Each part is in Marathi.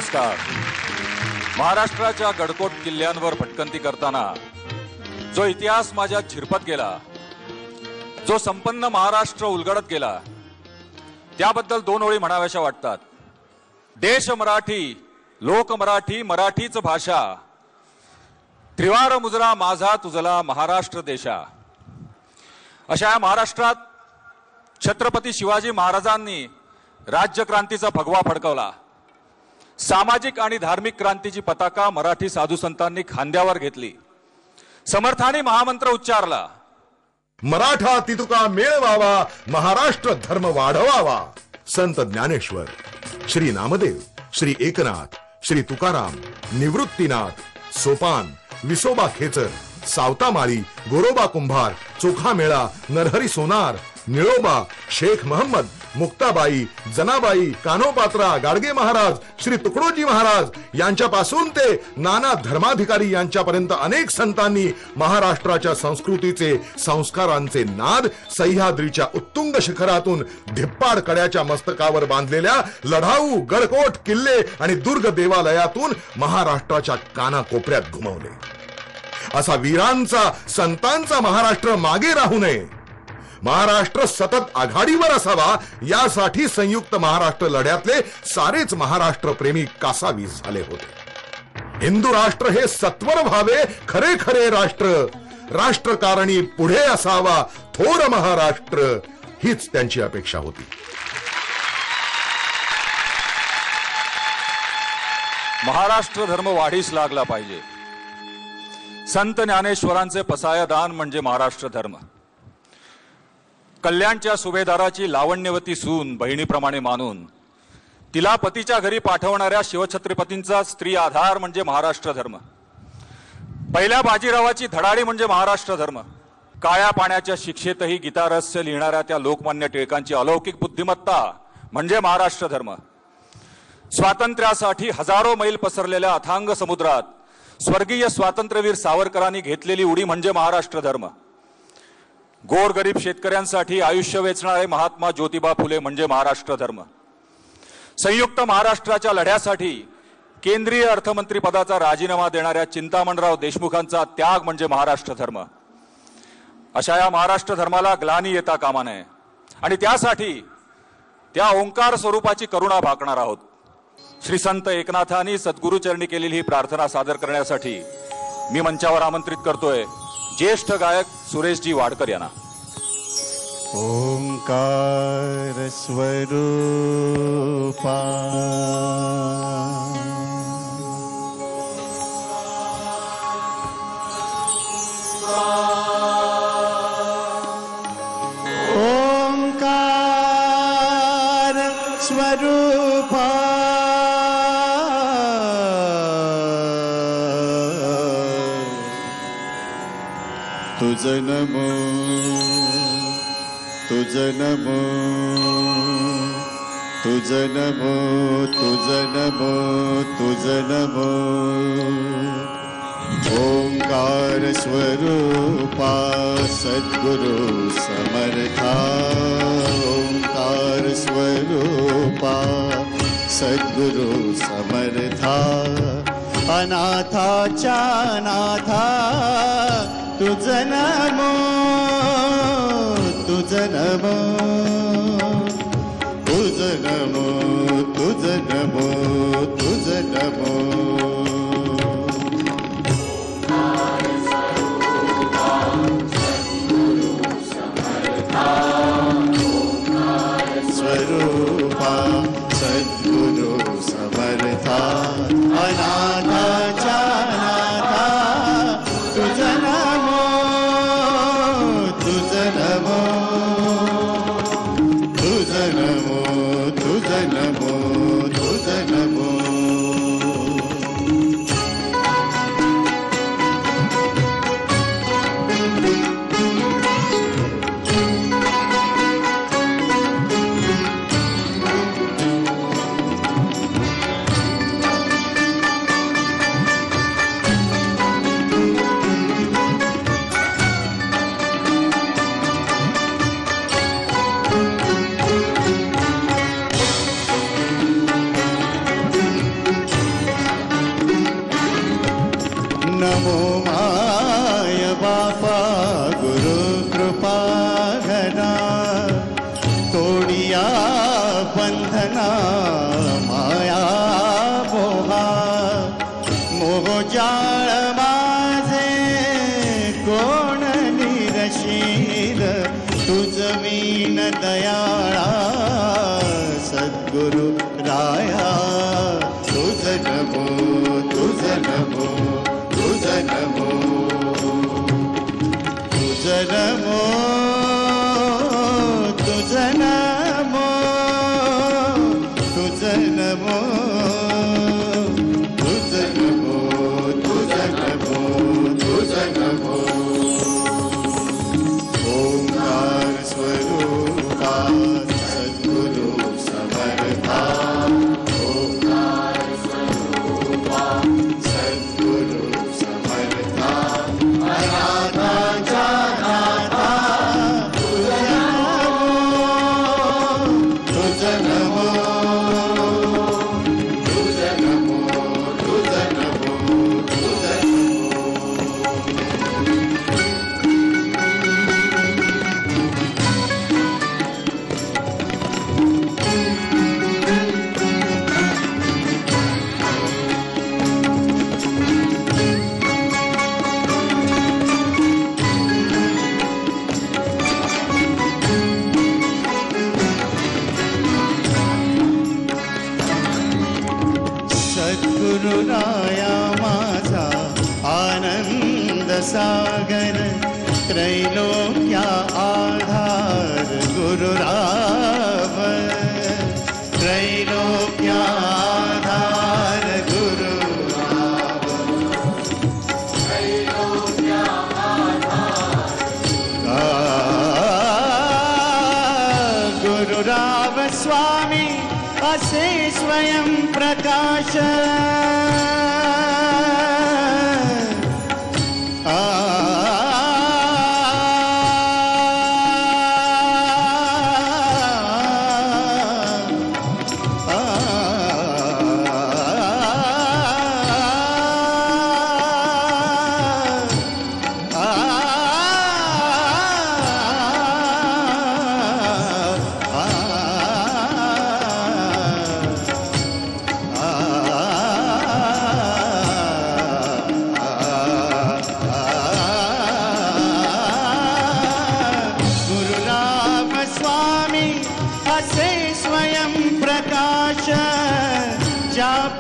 नमस्कार. महाराष्ट्राच्या गडकोट किल्ल्यांवर भटकंती करताना जो इतिहास माझ्या झिरपत गेला, जो संपन्न महाराष्ट्र उलगडत गेला, त्याबद्दल दोन ओळी म्हणाव्याशा वाटतात. देश मराठी, लोक मराठी, मराठीच भाषा, त्रिवार मुजरा माझा तुझला महाराष्ट्र देशा. अशा महाराष्ट्रात छत्रपती शिवाजी महाराजांनी राज्यक्रांतीचा भगवा फडकवला. सामाजिक आणि धार्मिक क्रांतीची पताका मराठी साधू संतांनी खांद्यावर घेतली. समर्थाने महामंत्र उच्चारला, मराठा तितुका मेळवावा, महाराष्ट्र धर्म वाढवावा. संत ज्ञानेश्वर, श्री नामदेव, श्री एकनाथ, श्री तुकाराम, निवृत्तीनाथ, सोपान, विसोबा खेचर, सावतामाळी, गोरोबा कुंभार, चोखा मेळा, नरहरी सोनार, निळोबा, शेख महम्मद, मुक्ताबाई, जनाबाई, कान्होपात्रा, गाडगे महाराज, श्री तुकडोजी महाराज यांच्यापासून ते नाना धर्माधिकारी यांच्यापर्यंत अनेक संतांनी महाराष्ट्राच्या संस्कृतीचे, संस्कारांचे नाद सह्याद्रीच्या उत्तुंग शिखरातून धिप्पाड कड्याच्या मस्तकावर बांधलेल्या लढाऊ गडकोट किल्ले आणि दुर्ग देवालयातून महाराष्ट्राच्या कानाकोपऱ्यात घुमवले. असा वीरांचा, संतांचा महाराष्ट्र मागे राहू नये, महाराष्ट्र सतत आघाडीवर असावा, यासाठी संयुक्त महाराष्ट्र लढ्यातले सारेच महाराष्ट्र प्रेमी कासावीस झाले होते. हिंदू राष्ट्र हे सत्वर व्हावे, खरे खरे राष्ट्र, राष्ट्रकारणी पुढे असावा थोर महाराष्ट्र, हीच त्यांची अपेक्षा होती. महाराष्ट्र धर्म वाढीस लागला पाहिजे. संत ज्ञानेश्वरांचे पसायदान म्हणजे महाराष्ट्र धर्म. कल्याणच्या सुभेदाराची लावण्यवती सून बहिणीप्रमाणे मानून तिला पतीच्या घरी पाठवणाऱ्या शिवछत्रपतींचा स्त्री आधार म्हणजे महाराष्ट्र धर्म. पहिल्या बाजीरावाची धडाडी म्हणजे महाराष्ट्र धर्म. काळ्या पाण्याच्या शिक्षेतही गीतारहस्य लिहिणाऱ्या त्या लोकमान्य टिळकांची अलौकिक बुद्धिमत्ता म्हणजे महाराष्ट्र धर्म. स्वातंत्र्यासाठी हजारो मैल पसरलेल्या अथांग समुद्रात स्वर्गीय स्वातंत्र्यवीर सावरकरांनी घेतलेली उडी म्हणजे महाराष्ट्र धर्म. गोरगरीब शेतकऱ्यांसाठी आयुष्य वेचणारे महात्मा ज्योतिबा फुले म्हणजे महाराष्ट्र धर्म. संयुक्त महाराष्ट्राच्या लढ्यासाठी केंद्रीय अर्थमंत्री पदाचा राजीनामा देणाऱ्या चिंतामणराव देशमुखांचा त्याग म्हणजे महाराष्ट्र धर्म. अशा या महाराष्ट्र धर्माला ग्लानी येता कामा नये आणि त्यासाठी त्या ओंकार स्वरूपाची करुणा भाकणार आहोत. श्री संत एकनाथांनी सद्गुरुचरणी केलेली ही प्रार्थना सादर करण्यासाठी मी मंचावर आमंत्रित करतोय ज्येष्ठ गायक सुरेशजी वाडकर यांना. ओंकार स्वरूपा ओंकार स्वरूपा तुझ नमो, तुझ नमो, तुझ नमो, तुझ नमो, तुझ नमो. ओंकार स्वरूपा सद्गुरु समर्था, ओंकार स्वरूपा सद्गुरु समर्था. अनाथाच्या नाथा तुझ नमो, तुझ नमो, तुझ नमो, तुझ नमो, तुझ नमो. स्वरूपा सद्गुरु समर्था. अनाथाच्या नाथा तुझ नमो, तुझ नमो, तुझ नमो, तुझ नमो, तुझ नमो. दयाळा सद्गुरु राया तुझ नमो तुझ नमो तुझ नमो तुझ नमो तुझ नमो तुझ नमो तुझ नमो तुझ नमो तुझ नमो ओंकार स्वरूपा सद्गुरु समर्था ओंकार स्वरूपा सद्गुरु समर्था अनाथाच्या नाथा तुझ नमो तुझ नमो तुझ नमो तुझ सद्गुरुराया माझा आनंद सागर त्रैलोक्या आधार गुरुराव त्रैलोक्या आधार गुरुराव त्रैलोक्या आधार गुरुराव स्वामी असे स्वयं प्रकाश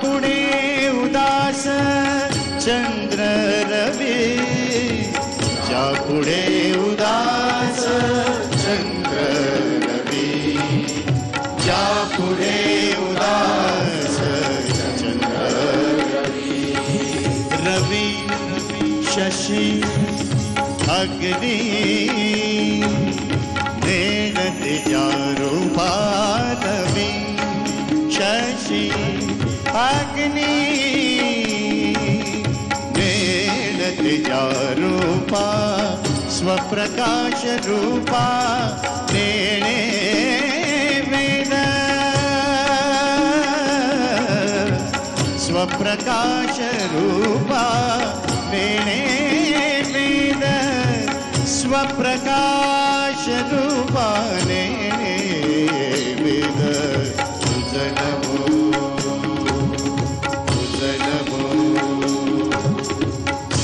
पुढे उदास चंद्र रवी जा पुढे उदास चंद्र रवी जा पुढे उदास चंद्र रवी शशी अग्नि नेणते जा रूपादवी शशी अग्नि नेणते जा रूपा स्वप्रकाश रूपा नेणे वेद स्वप्रकाश रूपा नेणे वेद स्वप्रकाश रूपा नेणे वेद तुझ नमो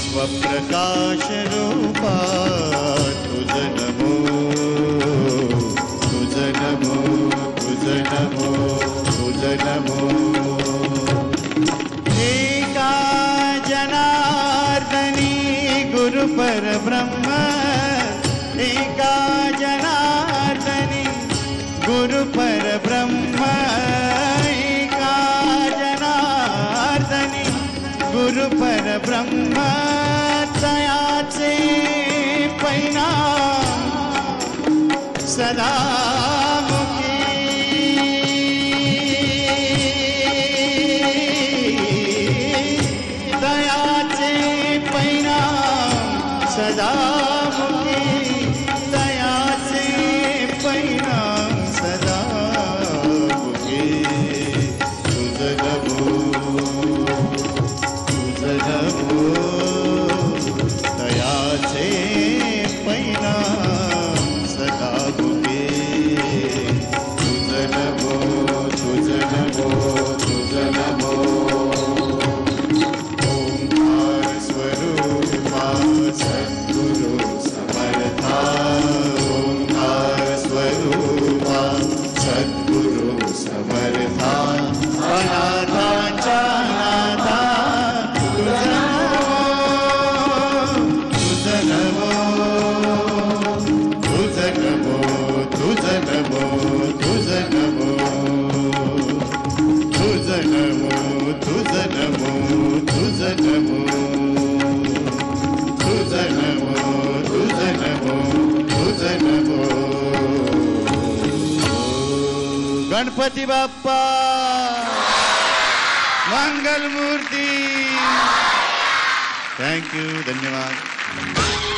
स्वप्रकाश रूपा तुझ नमो तुझ नमो तुझ नमो तुझ नमो एका जनार्दनी गुरु परब्रह्म एका जनार्दनी गुरु परब्रह्म एका जनार्दनी गुरु परब्रह्म तयाचे परिणाम सदा मुखी दयाचे परिणाम सदा मुखी दयाचे परिणाम सदा मुखी तुझ नमो दयाचे परिणाम सदा मुखे गणपती बाप्पा मंगलमूर्ती. थँक्यू, धन्यवाद.